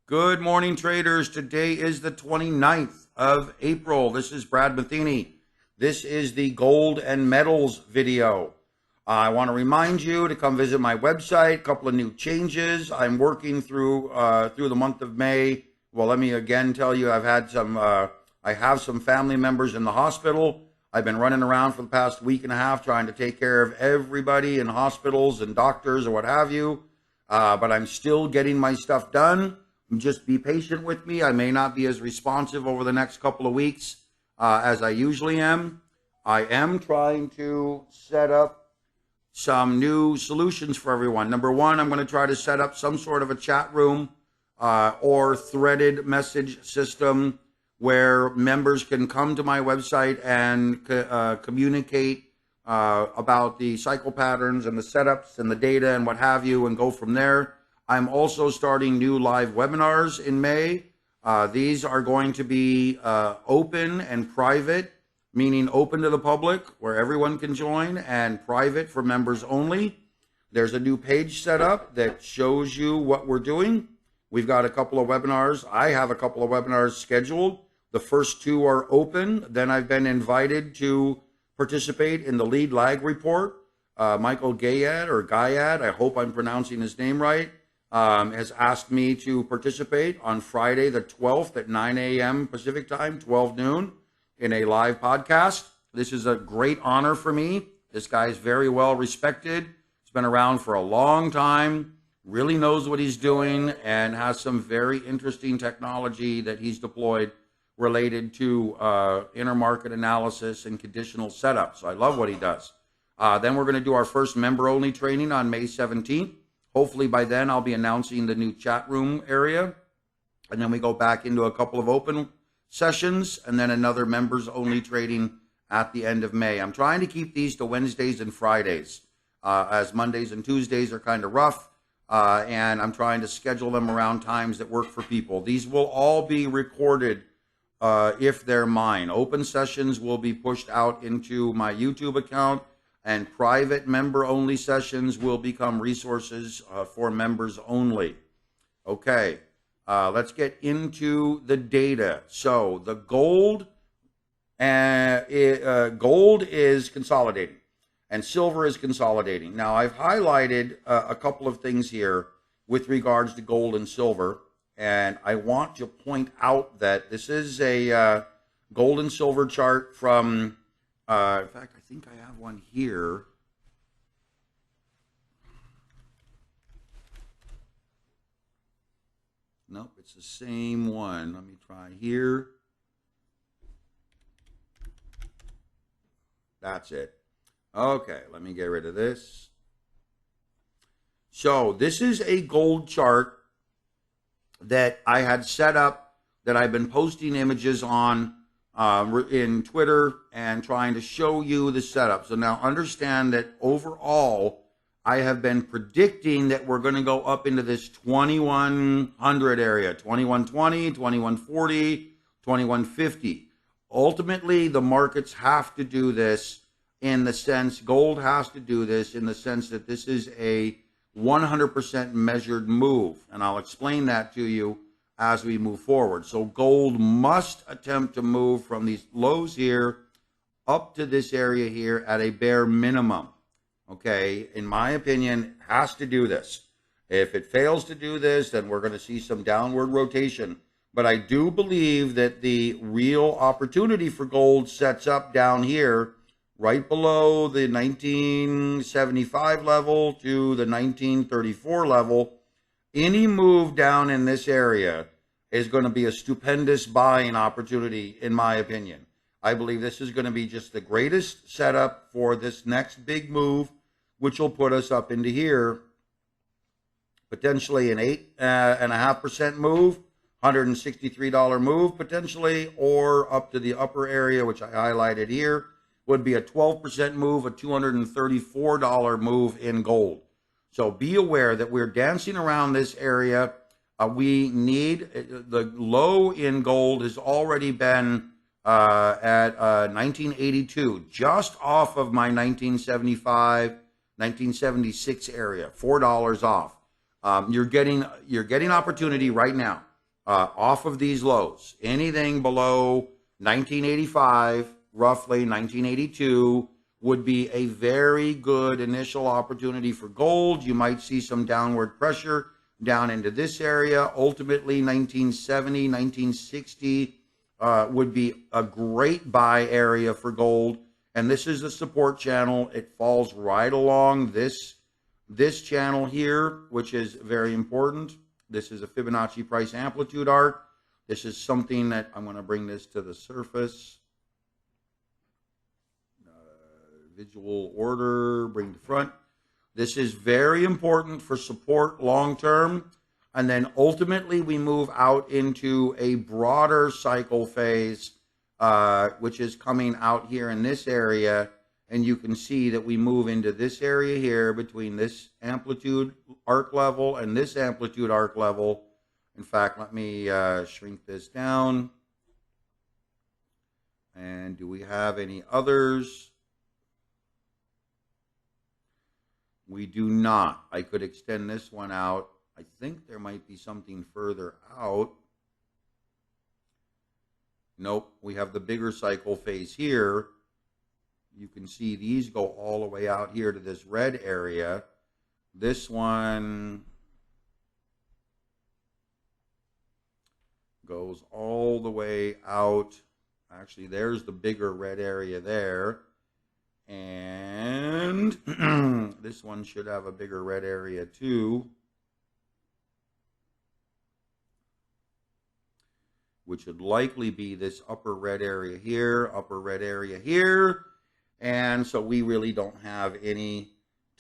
Good morning, traders. Today is the 29th of April. This is Brad Matheny. This is the gold and metals video. I want to remind you to come visit my website. A couple of new changes. I'm working through the month of May. Well, let me again tell you, I have some family members in the hospital. I've been running around for the past week and a half trying to take care of everybody in hospitals and doctors or what have you. But I'm still getting my stuff done. Just be patient with me. I may not be as responsive over the next couple of weeks as I usually am. I am trying to set up some new solutions for everyone. Number one, I'm going to try to set up some sort of a chat room or threaded message system where members can come to my website and communicate about the cycle patterns and the setups and the data and what have you, and go from there. I'm also starting new live webinars in May. These are going to be open and private, meaning open to the public where everyone can join, and private for members only. There's a new page set up that shows you what we're doing. We've got a couple of webinars. I have a couple of webinars scheduled. The first two are open. Then I've been invited to participate in the lead lag report. Michael Gayad, I hope I'm pronouncing his name right, has asked me to participate on Friday the 12th at 9 a.m. Pacific time, 12 noon, in a live podcast. This is a great honor for me. This guy is very well respected. He's been around for a long time, really knows what he's doing, and has some very interesting technology that he's deployed related to intermarket analysis and conditional setup. So I love what he does. Then we're going to do our first member-only training on May 17th. Hopefully by then I'll be announcing the new chat room area. And then we go back into a couple of open sessions and then another members-only trading at the end of May. I'm trying to keep these to Wednesdays and Fridays, as Mondays and Tuesdays are kind of rough. And I'm trying to schedule them around times that work for people. These will all be recorded if they're mine. Open sessions will be pushed out into my YouTube account, and private member-only sessions will become resources for members only. Okay, let's get into the data. So the gold is consolidating, and silver is consolidating. Now, I've highlighted a couple of things here with regards to gold and silver, and I want to point out that this is a gold and silver chart from, in fact, I think I have one here. Nope, it's the same one. Let me try here. That's it. Okay, let me get rid of this. So this is a gold chart that I had set up, that I've been posting images on in Twitter and trying to show you the setup. So now understand that overall, I have been predicting that we're going to go up into this 2100 area, 2120, 2140, 2150. Ultimately, the markets have to do this in the sense, gold has to do this in the sense that this is a 100% measured move. And I'll explain that to you as we move forward. So gold must attempt to move from these lows here up to this area here at a bare minimum. Okay, in my opinion, it has to do this. If it fails to do this, then we're going to see some downward rotation. But I do believe that the real opportunity for gold sets up down here, right below the 1975 level to the 1934 level. Any move down in this area is going to be a stupendous buying opportunity, in my opinion. I believe this is going to be just the greatest setup for this next big move, which will put us up into here, potentially an 8.5% move, $163 move potentially, or up to the upper area, which I highlighted here, would be a 12% move, a $234 move in gold. So be aware that we're dancing around this area. We need, the low in gold has already been at 1982, just off of my 1975, 1976 area, $4 off. You're getting opportunity right now. off of these lows. Anything below 1985, roughly 1982, would be a very good initial opportunity for gold. You might see some downward pressure down into this area. Ultimately, 1970, 1960 would be a great buy area for gold. And this is the support channel. It falls right along this channel here, which is very important. This is a Fibonacci price amplitude arc. This is something that I'm going to bring this to the surface. Visual order, bring to front. This is very important for support long term. And then ultimately we move out into a broader cycle phase, which is coming out here in this area. And you can see that we move into this area here between this amplitude arc level and this amplitude arc level. In fact, let me shrink this down. And do we have any others? We do not. I could extend this one out. I think there might be something further out. Nope, we have the bigger cycle phase here. You can see these go all the way out here to this red area. This one goes all the way out. Actually, there's the bigger red area there. And this one should have a bigger red area too, which would likely be this upper red area here, upper red area here. And so we really don't have any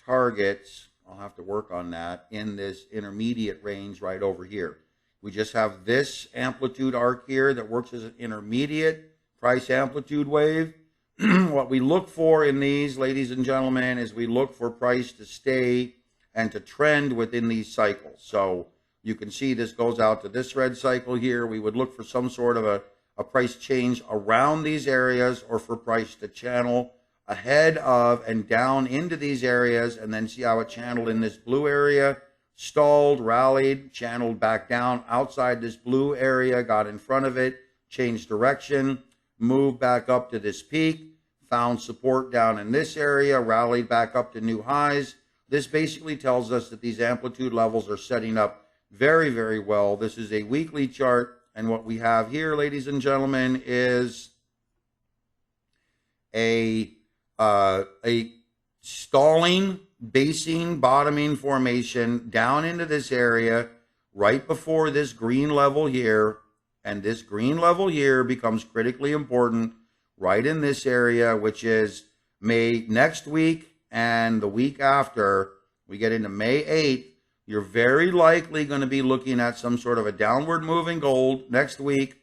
targets. I'll have to work on that in this intermediate range right over here. We just have this amplitude arc here that works as an intermediate price amplitude wave. What we look for in these, ladies and gentlemen, is we look for price to stay and to trend within these cycles. So you can see this goes out to this red cycle here. We would look for some sort of a price change around these areas, or for price to channel ahead of and down into these areas, and then see how it channeled in this blue area, stalled, rallied, channeled back down outside this blue area, got in front of it, changed direction, moved back up to this peak, found support down in this area, rallied back up to new highs. This basically tells us that these amplitude levels are setting up very, very well. This is a weekly chart, and what we have here, ladies and gentlemen, is a stalling, basing, bottoming formation down into this area right before this green level here. And this green level here becomes critically important right in this area, which is May next week and the week after. We get into May 8th. You're very likely going to be looking at some sort of a downward moving gold next week,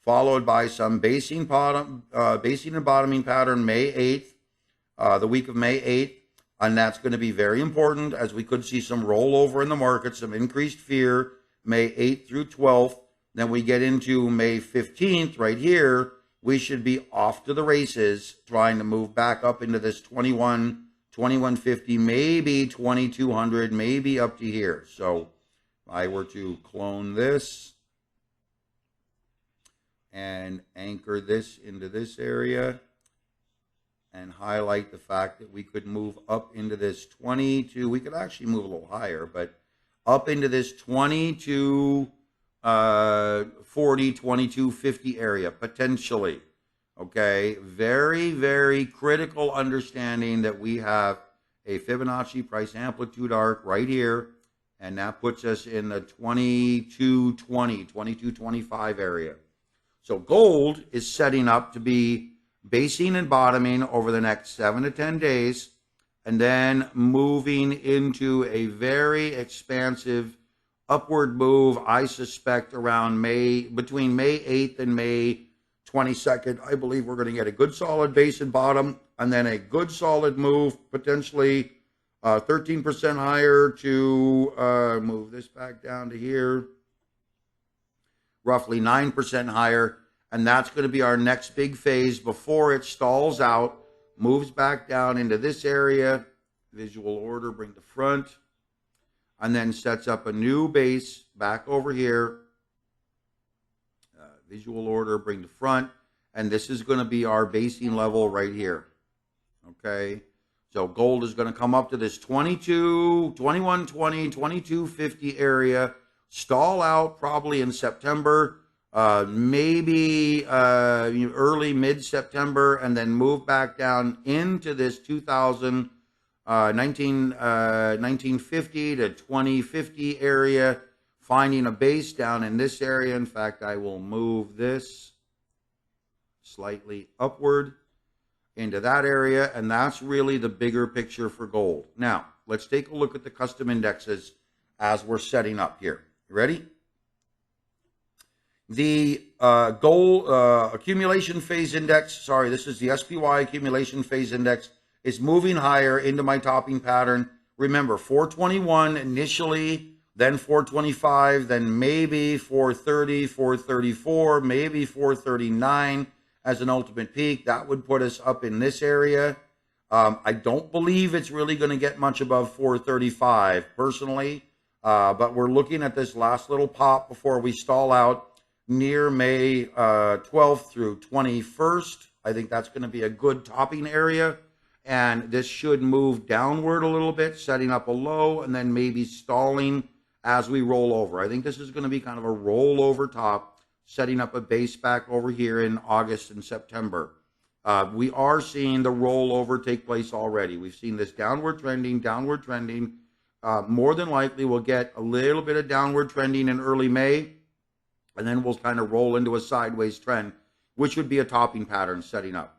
followed by some basing and bottoming pattern May 8th, the week of May 8th. And that's going to be very important, as we could see some rollover in the market, some increased fear May 8th through 12th. Then we get into May 15th right here. We should be off to the races, trying to move back up into this 2150, maybe 2200, maybe up to here. So if I were to clone this and anchor this into this area and highlight the fact that we could move up into this 22, we could actually move a little higher, but up into this 2240, 2250 area, potentially. Okay, very, very critical understanding that we have a Fibonacci price amplitude arc right here, and that puts us in the 2220, 2225 area. So gold is setting up to be basing and bottoming over the next 7 to 10 days, and then moving into a very expansive upward move, I suspect, around between May 8th and May 22nd. I believe we're going to get a good solid base and bottom, and then a good solid move, potentially 13% higher to move this back down to here, roughly 9% higher. And that's going to be our next big phase before it stalls out, moves back down into this area, visual order, bring to front, and then sets up a new base back over here visual order, bring to front, and this is going to be our basing level right here. Okay, so gold is going to come up to this 2120, 2250 area, stall out probably in September, maybe early mid-September, and then move back down into this 1950 to 2050 area, finding a base down in this area. In fact, I will move this slightly upward into that area, and that's really the bigger picture for gold. Now, let's take a look at the custom indexes as we're setting up here. You ready? The gold accumulation phase index, sorry, this is the SPY accumulation phase index, is moving higher into my topping pattern. Remember, 421 initially, then 425, then maybe 430, 434, maybe 439 as an ultimate peak. That would put us up in this area. I don't believe it's really going to get much above 435 personally, but we're looking at this last little pop before we stall out near May 12th through 21st. I think that's going to be a good topping area, and this should move downward a little bit, setting up a low and then maybe stalling as we roll over. I think this is going to be kind of a rollover top, setting up a base back over here in August and September. We are seeing the rollover take place already. We've seen this downward trending. More than likely, we'll get a little bit of downward trending in early May, and then we'll kind of roll into a sideways trend, which would be a topping pattern setting up.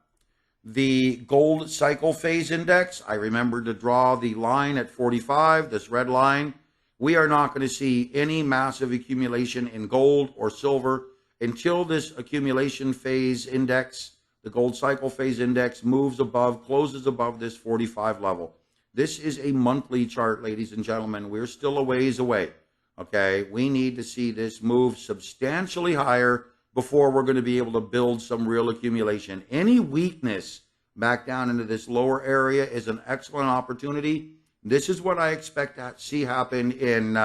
The gold cycle phase index, I remember to draw the line at 45, this red line. We are not going to see any massive accumulation in gold or silver until this accumulation phase index, the gold cycle phase index, moves above, closes above this 45 level. This is a monthly chart, ladies and gentlemen. We're still a ways away. Okay, we need to see this move substantially higher before we're going to be able to build some real accumulation. Any weakness back down into this lower area is an excellent opportunity. This is what I expect to see happen in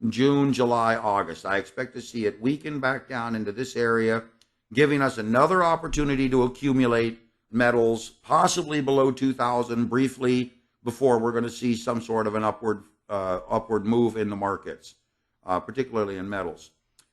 June, July, August. I expect to see it weaken back down into this area, giving us another opportunity to accumulate metals, possibly below 2,000 briefly, before we're going to see some sort of an upward move in the markets, particularly in metals.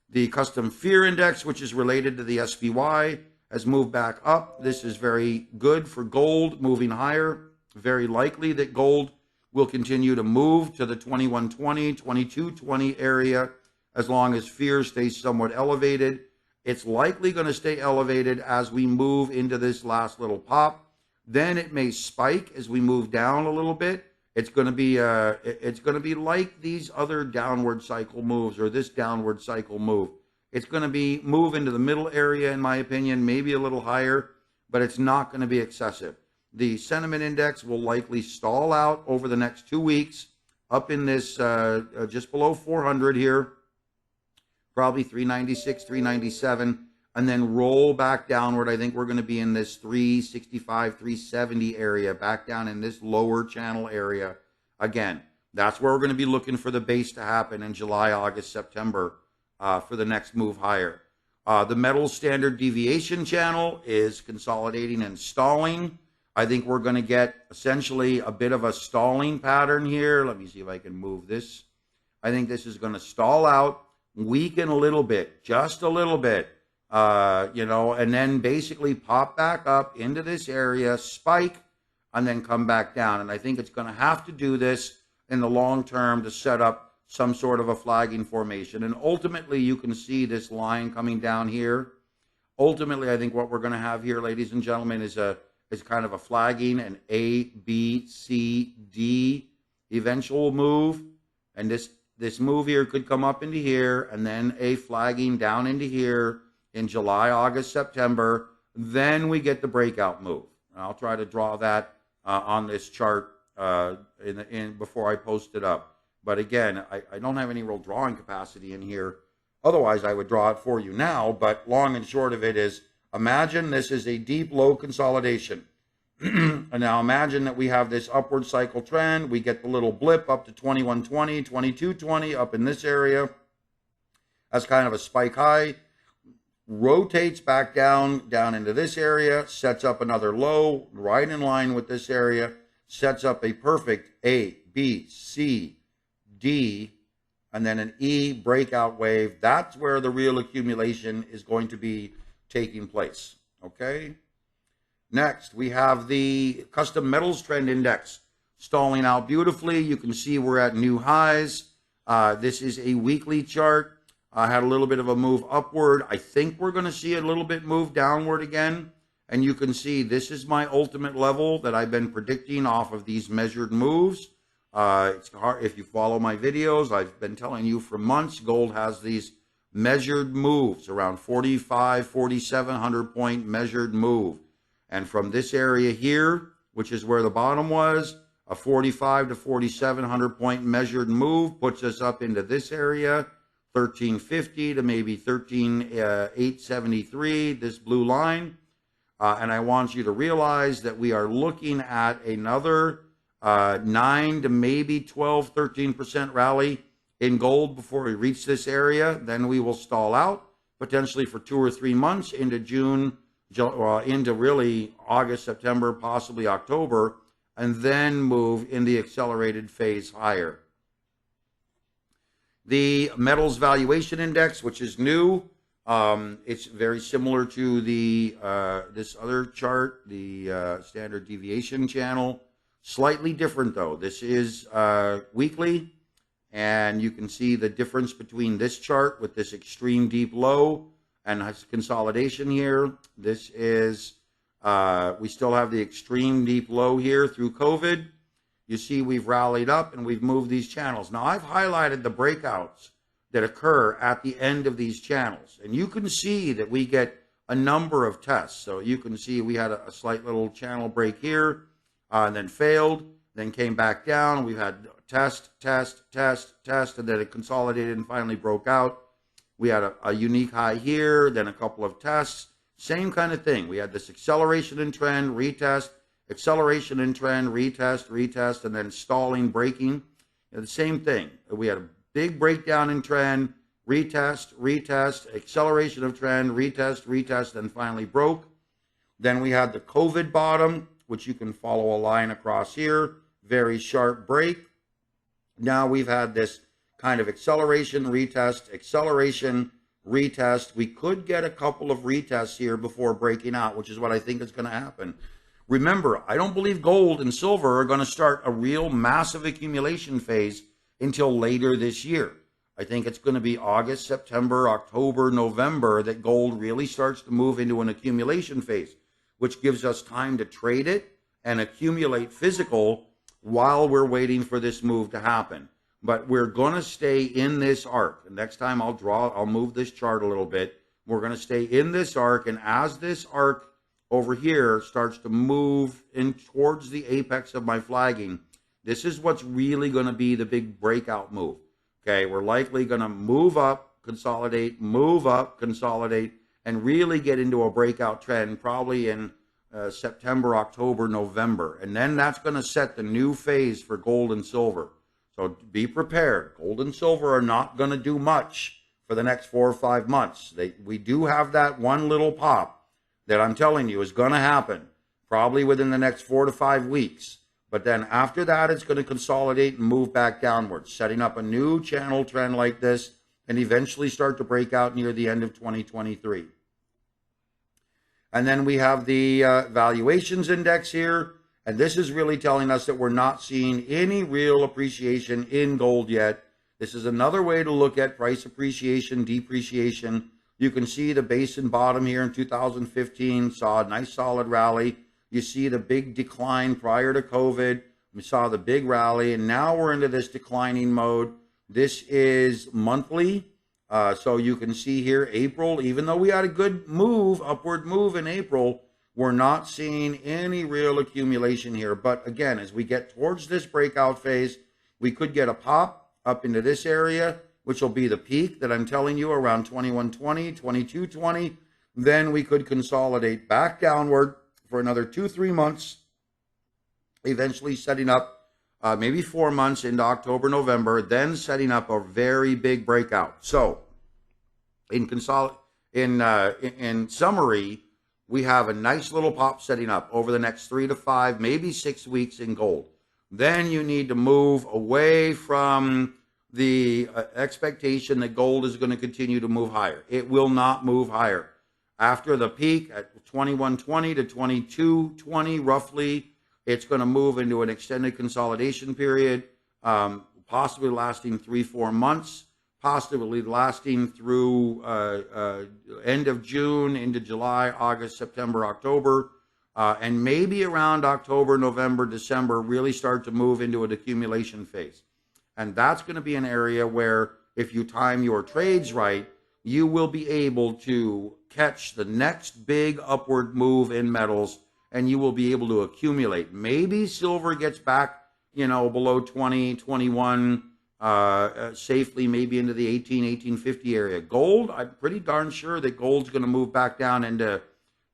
The custom fear index, which is related to the SPY, has moved back up. This is very good for gold, moving higher. Very likely that gold will continue to move to the 2120, 2220 area as long as fear stays somewhat elevated. It's likely going to stay elevated as we move into this last little pop. Then it may spike as we move down a little bit. It's going to be like these other downward cycle moves, or this downward cycle move. It's going to be move into the middle area, in my opinion, maybe a little higher, but it's not going to be excessive. The sentiment index will likely stall out over the next 2 weeks, up in this just below 400 here, probably 396, 397, and then roll back downward. I think we're going to be in this 365, 370 area, back down in this lower channel area. Again, that's where we're going to be looking for the base to happen in July, August, September for the next move higher. The metal standard deviation channel is consolidating and stalling. I think we're going to get essentially a bit of a stalling pattern here. Let me see if I can move this. I think this is going to stall out, weaken a little bit, just a little bit. And then basically pop back up into this area, spike, and then come back down. And I think it's going to have to do this in the long term to set up some sort of a flagging formation. And ultimately, you can see this line coming down here. Ultimately, I think what we're going to have here, ladies and gentlemen, is kind of a flagging, an A, B, C, D eventual move. And this move here could come up into here, and then a flagging down into here in July, August, September. Then we get the breakout move. And I'll try to draw that on this chart before I post it up. But again, I don't have any real drawing capacity in here. Otherwise, I would draw it for you now. But long and short of it is, imagine this is a deep low consolidation. And now imagine that we have this upward cycle trend. We get the little blip up to 2120, 2220 up in this area as kind of a spike high. rotates back down into this area, sets up another low right in line with this area, sets up a perfect A, B, C, D, and then an E breakout wave. That's where the real accumulation is going to be taking place. Okay. Next, we have the custom metals trend index stalling out beautifully. You can see we're at new highs. This is a weekly chart. Had a little bit of a move upward. I think we're going to see a little bit move downward again. And you can see this is my ultimate level that I've been predicting off of these measured moves. It's hard if you follow my videos. I've been telling you for months, gold has these measured moves around 45, 4,700 point measured move. And from this area here, which is where the bottom was, a 45 to 4,700 point measured move puts us up into this area, 1350 to maybe 13,873, this blue line. And I want you to realize that we are looking at another 9 to maybe 12, 13% rally in gold before we reach this area. Then we will stall out potentially for 2 or 3 months into June, into really August, September, possibly October, and then move in the accelerated phase higher. The metals valuation index, which is new, it's very similar to the this other chart, the standard deviation channel. Slightly different though. This is weekly, and you can see the difference between this chart with this extreme deep low and consolidation here. This is, we still have the extreme deep low here through COVID. You see we've rallied up and we've moved these channels. Now I've highlighted the breakouts that occur at the end of these channels. And you can see that we get a number of tests. So you can see we had a slight little channel break here, and then failed, then came back down. We've had test, test, test, test, and then it consolidated and finally broke out. We had a unique high here, then a couple of tests. Same kind of thing. We had this acceleration in trend, retest, acceleration in trend, retest, retest, and then stalling, breaking. The same thing. We had a big breakdown in trend, retest, retest, acceleration of trend, retest, retest, and finally broke. Then we had the COVID bottom, which you can follow a line across here, very sharp break. Now we've had this kind of acceleration, retest, acceleration, retest. We could get a couple of retests here before breaking out, which is what I think is going to happen. Remember, I don't believe gold and silver are going to start a real massive accumulation phase until later this year. I think it's going to be August, September, October, November that gold really starts to move into an accumulation phase, which gives us time to trade it and accumulate physical while we're waiting for this move to happen. But we're going to stay in this arc. And next time I'll move this chart a little bit. We're going to stay in this arc, and as this arc over here starts to move in towards the apex of my flagging, this is what's really going to be the big breakout move. Okay, we're likely going to move up, consolidate, move up, consolidate, and really get into a breakout trend probably in September, October, November. And then that's going to set the new phase for gold and silver. So be prepared. Gold and silver are not going to do much for the next 4 or 5 months. We do have that one little pop that I'm telling you is going to happen probably within the next 4 to 5 weeks. But then after that, it's going to consolidate and move back downwards, setting up a new channel trend like this and eventually start to break out near the end of 2023. And then we have the valuations index here. And this is really telling us that we're not seeing any real appreciation in gold yet. This is another way to look at price appreciation, depreciation. You can see the base and bottom here in 2015, saw a nice solid rally. You see the big decline prior to COVID. We saw the big rally, and now we're into this declining mode. This is monthly. So you can see here, April, even though we had a good move, upward move in April, we're not seeing any real accumulation here. But again, as we get towards this breakout phase, we could get a pop up into this area, which will be the peak that I'm telling you around 2120, 2220. Then we could consolidate back downward for another 2-3 months, eventually setting up maybe 4 months into October, November, then setting up a very big breakout. So in in summary, we have a nice little pop setting up over the next 3 to 5, maybe 6 weeks in gold. Then you need to move away from the expectation that gold is going to continue to move higher. It will not move higher. After the peak at 2120 to 2220, roughly, it's going to move into an extended consolidation period, possibly lasting 3-4 months, possibly lasting through end of June into July, August, September, October, and maybe around October, November, December, really start to move into an accumulation phase. And that's going to be an area where if you time your trades right, you will be able to catch the next big upward move in metals, and you will be able to accumulate. Maybe silver gets back, below 20, 21, safely, maybe into the 1850 area. Gold, I'm pretty darn sure that gold's going to move back down into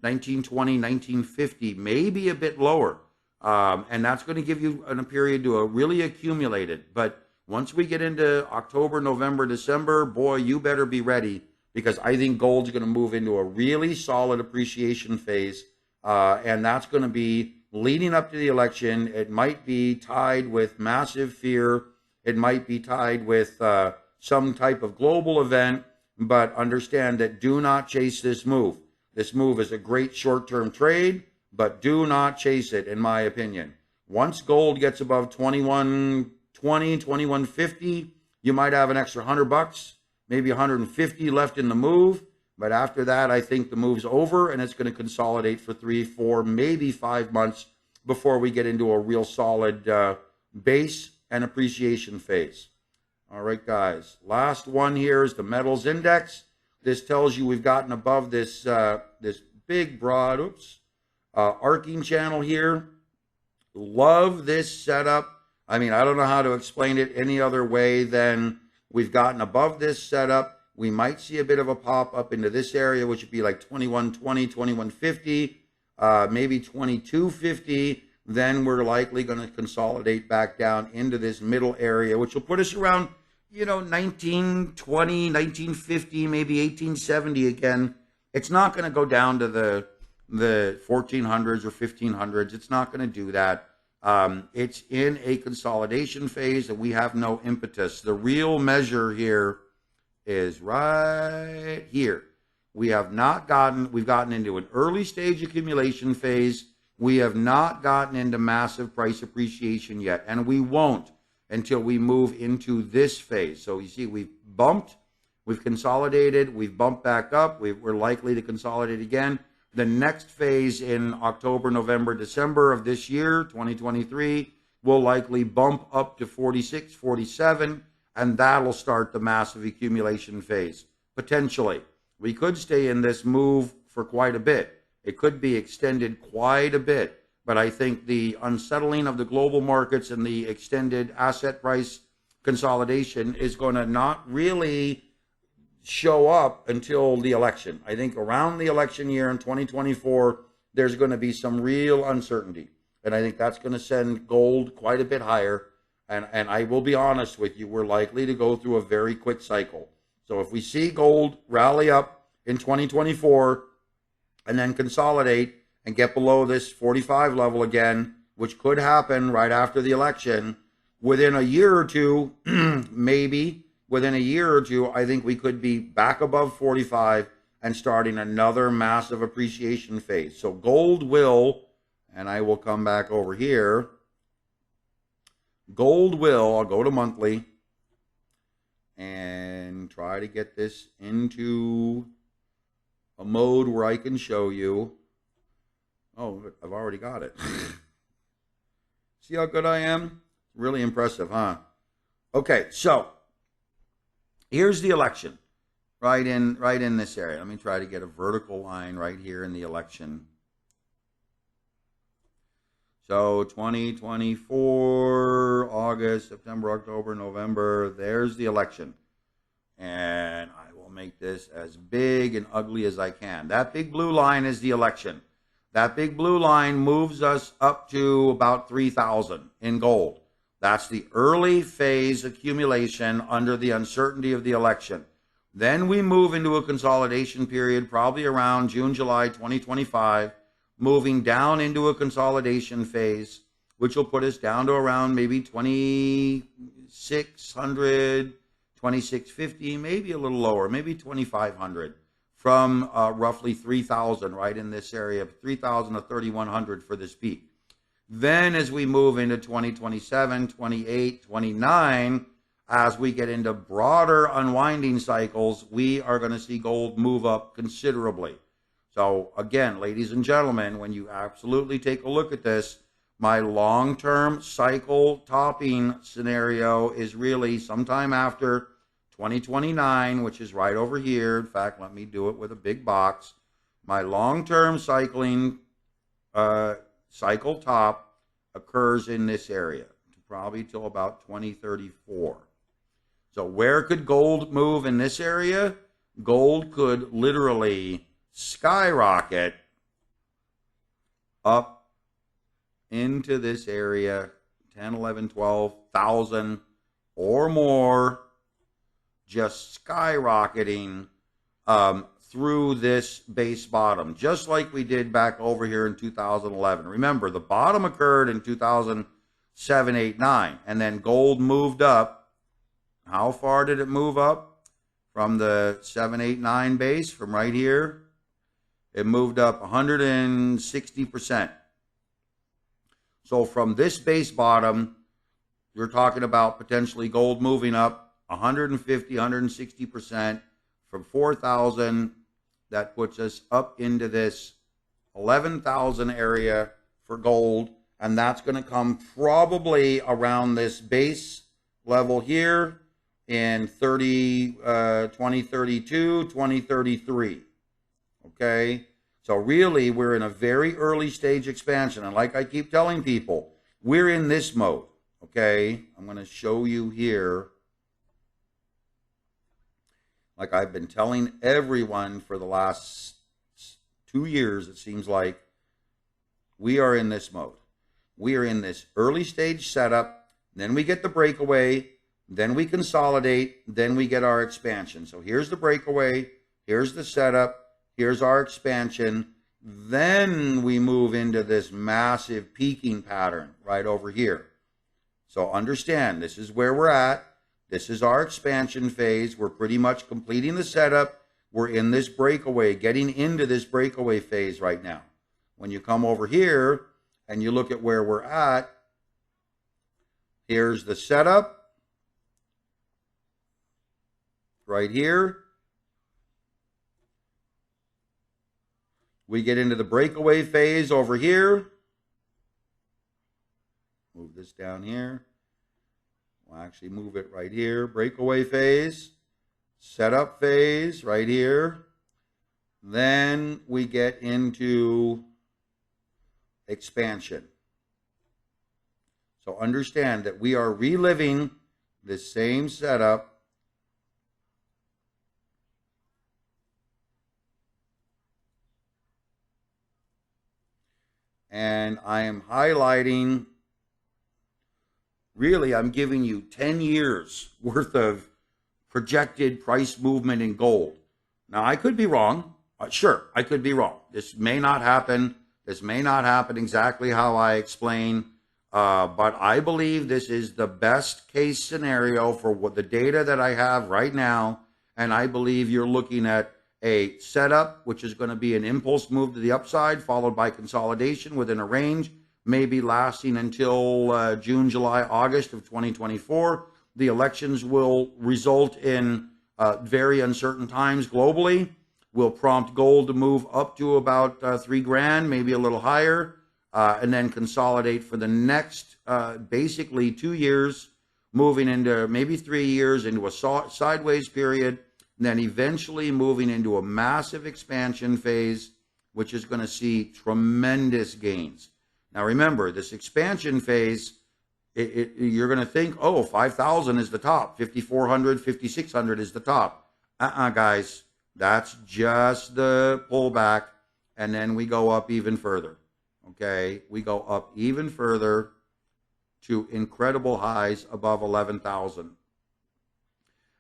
1920, 1950, maybe a bit lower. And that's going to give you a period to really accumulate it. But once we get into October, November, December, boy, you better be ready, because I think gold's going to move into a really solid appreciation phase. And that's going to be leading up to the election. It might be tied with massive fear. It might be tied with some type of global event. But understand that do not chase this move. This move is a great short-term trade, but do not chase it, in my opinion. Once gold gets above 2120, 2150, you might have an extra $100, maybe 150 left in the move. But after that, I think the move's over, and it's going to consolidate for 3, 4, maybe 5 months before we get into a real solid base and appreciation phase. All right, guys. Last one here is the metals index. This tells you we've gotten above this this big, broad, arcing channel here. Love this setup. I mean, I don't know how to explain it any other way than we've gotten above this setup. We might see a bit of a pop up into this area, which would be like 2120, 2150, maybe 2250. Then we're likely going to consolidate back down into this middle area, which will put us around, 1920, 1950, maybe 1870 again. It's not going to go down to the 1400s or 1500s. It's not going to do that. It's in a consolidation phase, and we have no impetus. The real measure here is right here. We've gotten into an early stage accumulation phase. We have not gotten into massive price appreciation yet, and we won't until we move into this phase. So you see, we've bumped, we've consolidated, we've bumped back up, we're likely to consolidate again. The next phase in October, November, December of this year, 2023, will likely bump up to 46, 47, and that'll start the massive accumulation phase. Potentially. We could stay in this move for quite a bit. It could be extended quite a bit, but I think the unsettling of the global markets and the extended asset price consolidation is going to not really show up until the election. I think around the election year in 2024, there's going to be some real uncertainty. And I think that's going to send gold quite a bit higher. And I will be honest with you, we're likely to go through a very quick cycle. So if we see gold rally up in 2024 and then consolidate and get below this 45 level again, which could happen right after the election, within a year or two, maybe, within a year or two, I think we could be back above 45 and starting another massive appreciation phase. So gold will, and I will come back over here, gold will, I'll go to monthly and try to get this into a mode where I can show you. Oh, I've already got it. See how good I am? Really impressive, huh? Okay, so here's the election, right in this area. Let me try to get a vertical line right here in the election. So 2024, August, September, October, November, there's the election. And I will make this as big and ugly as I can. That big blue line is the election. That big blue line moves us up to about 3,000 in gold. That's the early phase accumulation under the uncertainty of the election. Then we move into a consolidation period, probably around June, July 2025, moving down into a consolidation phase, which will put us down to around maybe 2,600, 2,650, maybe a little lower, maybe 2,500 from roughly 3,000 right in this area, 3,000 to 3,100 for this peak. Then as we move into 2027, 28, 29, as we get into broader unwinding cycles, we are going to see gold move up considerably. So again, ladies and gentlemen, when you absolutely take a look at this, my long-term cycle topping scenario is really sometime after 2029, which is right over here. In fact, let me do it with a big box. My long-term cycle top occurs in this area, probably till about 2034. So where could gold move in this area? Gold could literally skyrocket up into this area, 10, 11, 12,000 or more, just skyrocketing through this base bottom, just like we did back over here in 2011. Remember, the bottom occurred in 2007, 8, 9, and then gold moved up. How far did it move up from the 7, 8, 9 base? From right here, it moved up 160%. So from this base bottom, you're talking about potentially gold moving up 150, 160% from 4,000. That puts us up into this 11,000 area for gold. And that's going to come probably around this base level here in 2032, 2033. Okay? So really, we're in a very early stage expansion. And like I keep telling people, we're in this mode. Okay? I'm going to show you here. Like I've been telling everyone for the last 2 years, it seems like, we are in this mode. We are in this early stage setup. Then we get the breakaway. Then we consolidate. Then we get our expansion. So here's the breakaway. Here's the setup. Here's our expansion. Then we move into this massive peaking pattern right over here. So understand, this is where we're at. This is our expansion phase. We're pretty much completing the setup. We're in this breakaway, getting into this breakaway phase right now. When you come over here and you look at where we're at, here's the setup right here. We get into the breakaway phase over here. Move this down here. We'll actually move it right here. Breakaway phase. Setup phase right here. Then we get into expansion. So understand that we are reliving this same setup. And I am highlighting, really, I'm giving you 10 years worth of projected price movement in gold. Now, I could be wrong. Sure, I could be wrong. This may not happen. This may not happen exactly how I explain. But I believe this is the best case scenario for what the data that I have right now. And I believe you're looking at a setup, which is going to be an impulse move to the upside, followed by consolidation within a range, maybe lasting until June, July, August of 2024. The elections will result in very uncertain times globally, will prompt gold to move up to about 3 grand, maybe a little higher, and then consolidate for the next basically 2 years, moving into maybe 3 years into a sideways period, and then eventually moving into a massive expansion phase, which is going to see tremendous gains. Now remember, this expansion phase, you're going to think, oh, 5,000 is the top, 5,400, 5,600 is the top. Guys, that's just the pullback, and then we go up even further. Okay, we go up even further to incredible highs above 11,000.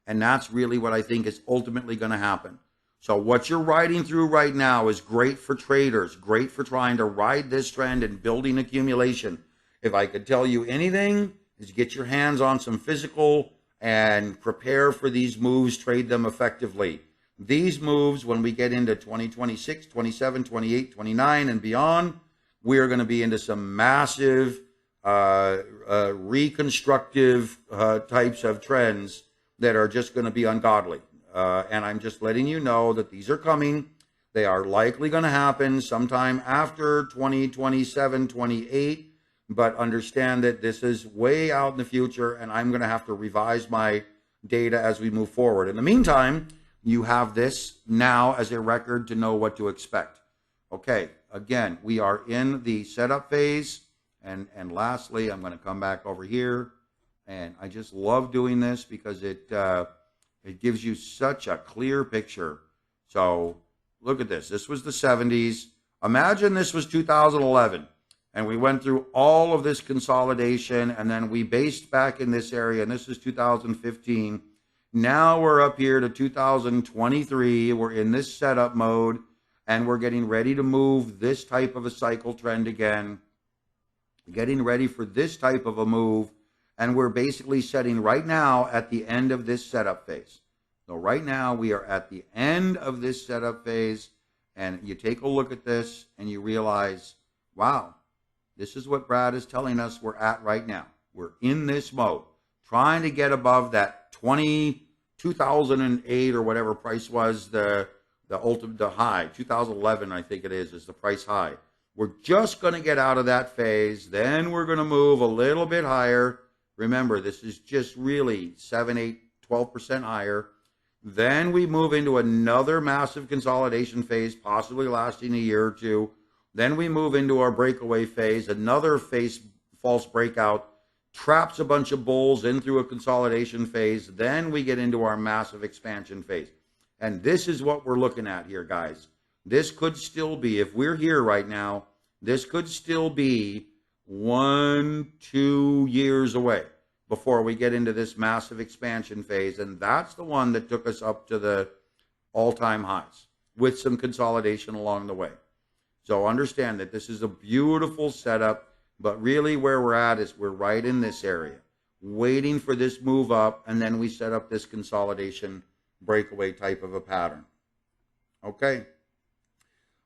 And that's really what I think is ultimately going to happen. So what you're riding through right now is great for traders, great for trying to ride this trend and building accumulation. If I could tell you anything, is get your hands on some physical and prepare for these moves, trade them effectively. These moves, when we get into 2026, 27, 28, 29, and beyond, we are going to be into some massive reconstructive types of trends that are just going to be ungodly. And I'm just letting you know that these are coming. They are likely going to happen sometime after 2027, 28. But understand that this is way out in the future, and I'm going to have to revise my data as we move forward. In the meantime, you have this now as a record to know what to expect. Okay, again, we are in the setup phase. And lastly, I'm going to come back over here. And I just love doing this because it gives you such a clear picture. So look at this. This was the 70s. Imagine this was 2011. And we went through all of this consolidation, and then we based back in this area, and this is 2015. Now we're up here to 2023. We're in this setup mode, and we're getting ready to move this type of a cycle trend again, getting ready for this type of a move, and we're basically setting right now at the end of this setup phase. So right now we are at the end of this setup phase, and you take a look at this, and you realize, wow, this is what Brad is telling us we're at right now. We're in this mode, trying to get above that 2008 or whatever price was the high. 2011, I think it is the price high. We're just going to get out of that phase. Then we're going to move a little bit higher. Remember, this is just really 7, 8, 12% higher. Then we move into another massive consolidation phase, possibly lasting a year or two. Then we move into our breakaway phase, another false breakout, traps a bunch of bulls in through a consolidation phase. Then we get into our massive expansion phase. And this is what we're looking at here, guys. This could still be, if we're here right now, this could still be 1, 2 years away before we get into this massive expansion phase. And that's the one that took us up to the all-time highs with some consolidation along the way. So understand that this is a beautiful setup, but really where we're at is we're right in this area, waiting for this move up, and then we set up this consolidation breakaway type of a pattern. Okay.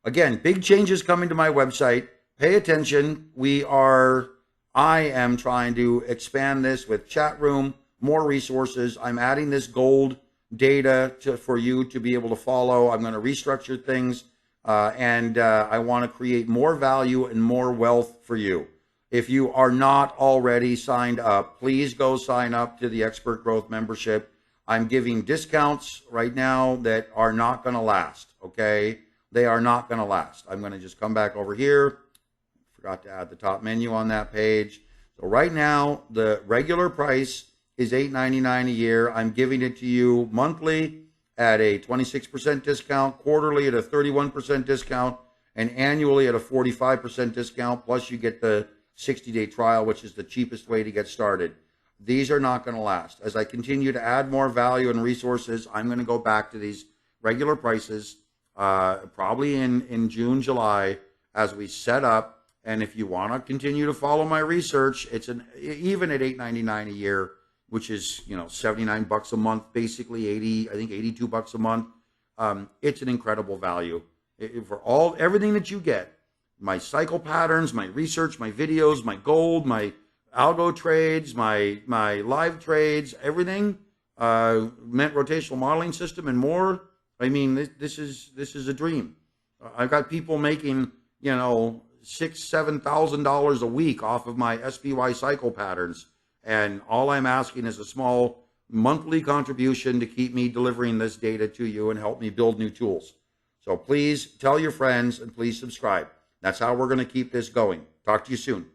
Again, big changes coming to my website. Pay attention. I am trying to expand this with chat room, more resources. I'm adding this gold data for you to be able to follow. I'm going to restructure things. And I want to create more value and more wealth for you. If you are not already signed up, please go sign up to the Expert Growth membership. I'm giving discounts right now that are not going to last, okay? They are not going to last. I'm going to just come back over here. Forgot to add the top menu on that page. So right now, the regular price is $8.99 a year. I'm giving it to you monthly at a 26% discount, quarterly at a 31% discount, and annually at a 45% discount, plus you get the 60-day trial, which is the cheapest way to get started. These are not going to last. As I continue to add more value and resources, I'm going to go back to these regular prices, probably in June, July, as we set up. And if you want to continue to follow my research, even at $8.99 a year, which is, $79 a month, basically I think $82 a month. It's an incredible value for everything that you get. My cycle patterns, my research, my videos, my gold, my algo trades, my live trades, everything, MENT rotational modeling system and more. I mean, this is a dream. I've got people making, $6,000, $7,000 a week off of my SPY cycle patterns. And all I'm asking is a small monthly contribution to keep me delivering this data to you and help me build new tools. So please tell your friends and please subscribe. That's how we're going to keep this going. Talk to you soon.